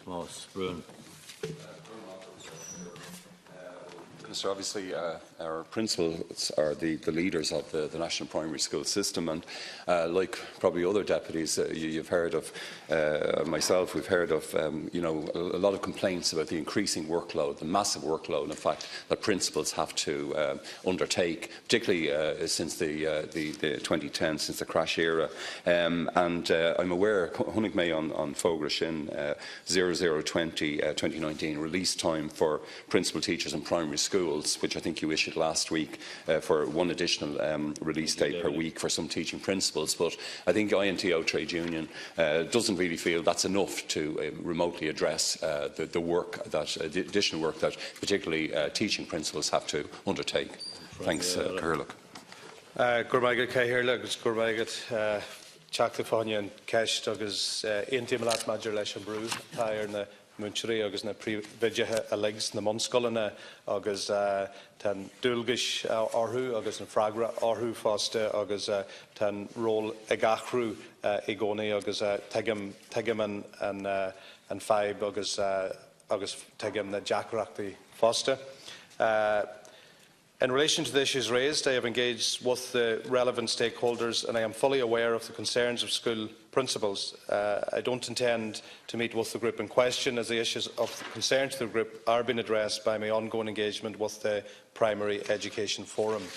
Broughan. Minister, obviously our principals are the leaders of the national primary school system, and like probably other deputies, you've heard of myself. We've heard of a lot of complaints about the increasing workload, the massive workload, in fact, that principals have to undertake, particularly since the 2010, since the crash era. And I'm aware, Hunnig May on Fógra Sin 0020/2019 release time for principal teachers in primary schools, which I think you issued last week, for one additional release date per week for some teaching principals. But I think INTO Trade Union doesn't really feel that's enough to remotely address the work, the additional work that particularly teaching principals have to undertake. Thanks, Curlick. Gurmaigat Cahirla, agus Gurmaigat Chacta Fáine and Kesh, agus Ainti Malat Major Lesh and Brew, Tyre na Munchri, agus na Vidya Alegs, na Monscolana, agus Tan Dulgish Orhu, agus na Fragra Orhu Fosta, agus Tan Roll Egachru Egoni, agus Tegam and Five, agus Tegam na Jackrakti Fosta. In relation to the issues raised, I have engaged with the relevant stakeholders and I am fully aware of the concerns of school principals. I don't intend to meet with the group in question, as the issues of concern to the group are being addressed by my ongoing engagement with the Primary Education Forum.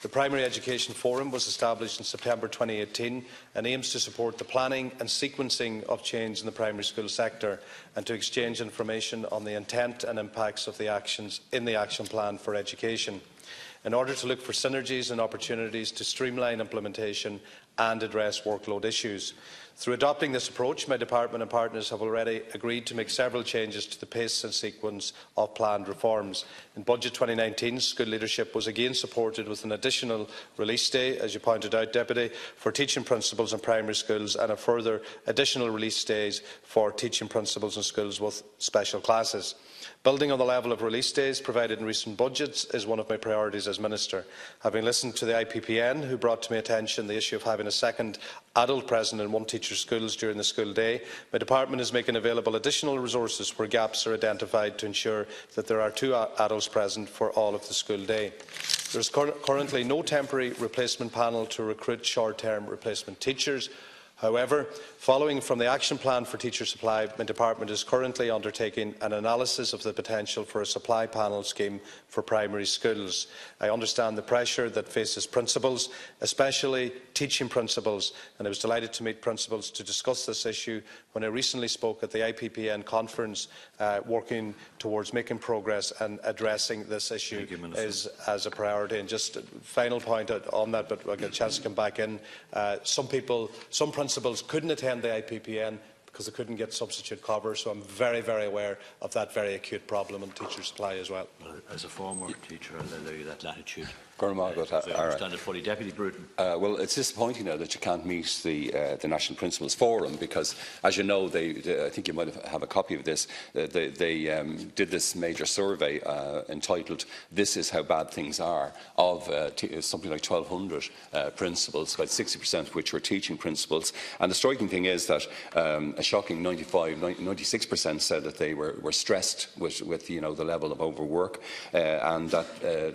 The Primary Education Forum was established in September 2018 and aims to support the planning and sequencing of change in the primary school sector and to exchange information on the intent and impacts of the actions in the Action Plan for Education, in order to look for synergies and opportunities to streamline implementation and address workload issues. Through adopting this approach, my department and partners have already agreed to make several changes to the pace and sequence of planned reforms. In Budget 2019, school leadership was again supported with an additional release day, as you pointed out, Deputy, for teaching principals in primary schools and a further additional release days for teaching principals in schools with special classes. Building on the level of release days provided in recent budgets is one of my priorities as Minister. Having listened to the IPPN, who brought to my attention the issue of having a second adult present in one teacher's schools during the school day, my department is making available additional resources where gaps are identified to ensure that there are two adults present for all of the school day. There is currently no temporary replacement panel to recruit short-term replacement teachers. However, following from the Action Plan for Teacher Supply, my department is currently undertaking an analysis of the potential for a supply panel scheme for primary schools. I understand the pressure that faces principals, especially teaching principals, and I was delighted to meet principals to discuss this issue when I recently spoke at the IPPN conference, working towards making progress and addressing this issue as a priority. And just a final point on that, but I'll get a chance to come back in. Some principals couldn't attend the IPPN because they couldn't get substitute cover, so I'm very, very aware of that very acute problem in teacher supply as well. As a former teacher, I'll allow you that latitude. I understand it fully. Deputy Bruton. Well, it's disappointing now that you can't meet the National Principals Forum because, as you know, I think you might have a copy of this. They did this major survey entitled "This is how bad things are" of something like 1,200 principals, about 60% of which were teaching principals. And the striking thing is that a shocking 96% said that they were stressed with the level of overwork, and that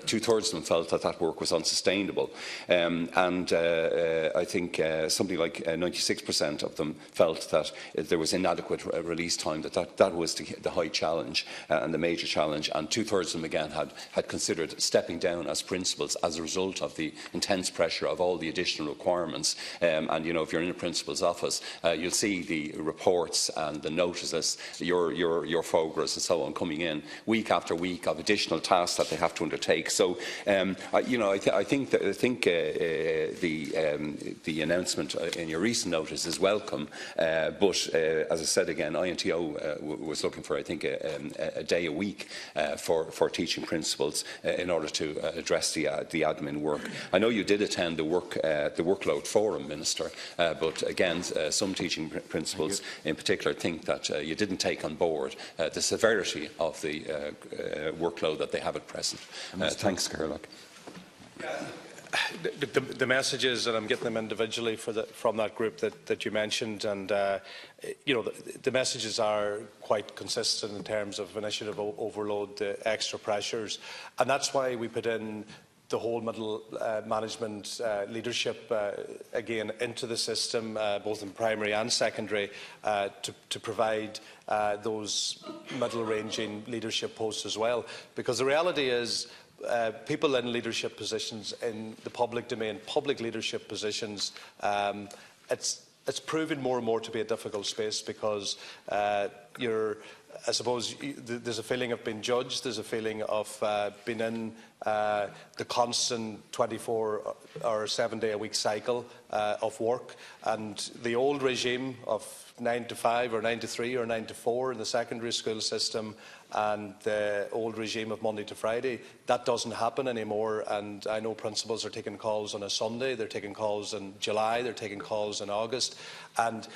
2/3 of them felt that work was unsustainable. I think something like 96% of them felt that there was inadequate release time, that was the high challenge and the major challenge. And 2/3 of them again had considered stepping down as principals as a result of the intense pressure of all the additional requirements. And if you're in a principal's office, you'll see the reports and the notices, your Fógras and so on coming in week after week of additional tasks that they have to undertake. So I think the announcement in your recent notice is welcome, but as I said again, INTO was looking for, I think, a day a week for teaching principals in order to address the admin work. I know you did attend the workload forum, Minister, but again, some teaching principals in particular think that you didn't take on board the severity of the workload that they have at present. Thanks, Gerlach. The messages, and I'm getting them individually from that group that you mentioned, and the messages are quite consistent in terms of initiative overload, the extra pressures, and that's why we put in the whole middle management leadership again into the system, both in primary and secondary, to provide those middle-ranging leadership posts as well. Because the reality is, people in leadership positions in the public domain, public leadership positions, it's proven more and more to be a difficult space because I suppose there's a feeling of being judged, there's a feeling of being in the constant 24 or 7-day-a-week cycle of work, and the old regime of 9 to 5 or 9 to 3 or 9 to 4 in the secondary school system and the old regime of Monday to Friday, that doesn't happen anymore. And I know principals are taking calls on a Sunday, they're taking calls in July, they're taking calls in August, and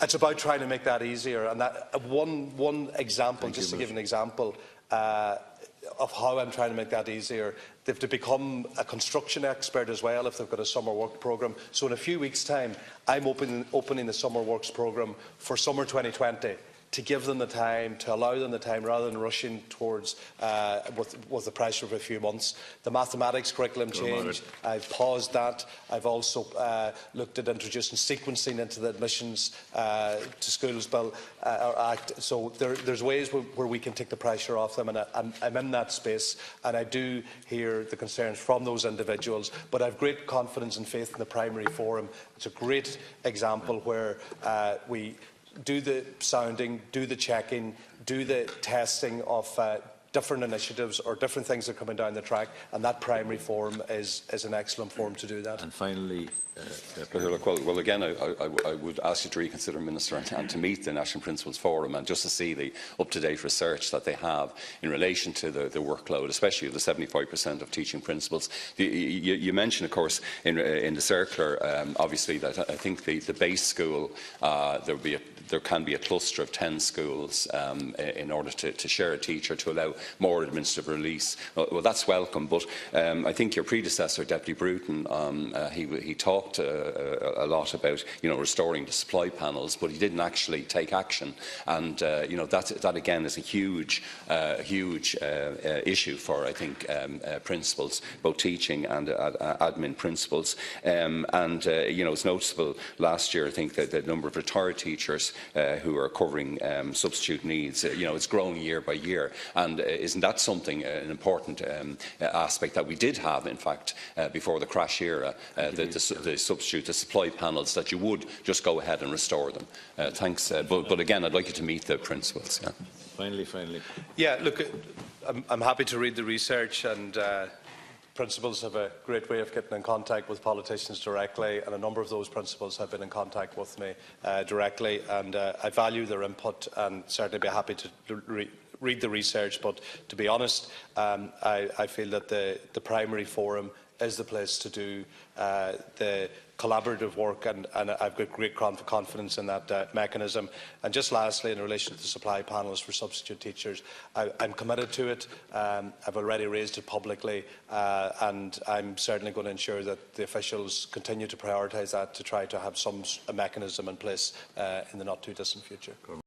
it's about trying to make that easier. And that one example, just to give an example of how I'm trying to make that easier, they've to become a construction expert as well if they've got a summer work programme. So in a few weeks' time, I'm opening the summer works programme for summer 2020. To give them the time, to allow them the time, rather than rushing towards with the pressure of a few months. The mathematics curriculum change, I've paused that. I've also looked at introducing sequencing into the Admissions to Schools Bill or Act. So there's ways where we can take the pressure off them, and I'm in that space, and I do hear the concerns from those individuals. But I have great confidence and faith in the primary forum. It's a great example where we do the sounding, do the checking, do the testing of different initiatives or different things that are coming down the track, and that primary forum is an excellent forum to do that. And finally, well, again, I would ask you to reconsider, Minister, and to meet the National Principals Forum and just to see the up-to-date research that they have in relation to the workload, especially of the 75% of teaching principals. You mentioned, of course, in the circular, obviously, that I think the base school, there can be a cluster of 10 schools in order to share a teacher to allow more administrative release. Well, that's welcome, but I think your predecessor, Deputy Broughan, he talked a lot about restoring the supply panels, but he didn't actually take action, and that again is a huge issue for, I think, principals, both teaching and admin principals, it's noticeable last year, I think, that the number of retired teachers who are covering substitute needs, it's growing year by year, and isn't that something, an important aspect that we did have, in fact, before the crash era, the substitute, the supply panels, that you would just go ahead and restore them. Thanks, but again, I'd like you to meet the principals. Yeah. Finally. Yeah, look, I'm happy to read the research, and principals have a great way of getting in contact with politicians directly, and a number of those principals have been in contact with me directly, and I value their input and certainly be happy to read the research. But to be honest, I feel that the primary forum is the place to do the collaborative work, and I've got great confidence in that mechanism. And just lastly, in relation to the supply panels for substitute teachers, I'm committed to it. I've already raised it publicly, and I'm certainly going to ensure that the officials continue to prioritise that to try to have a mechanism in place in the not too distant future.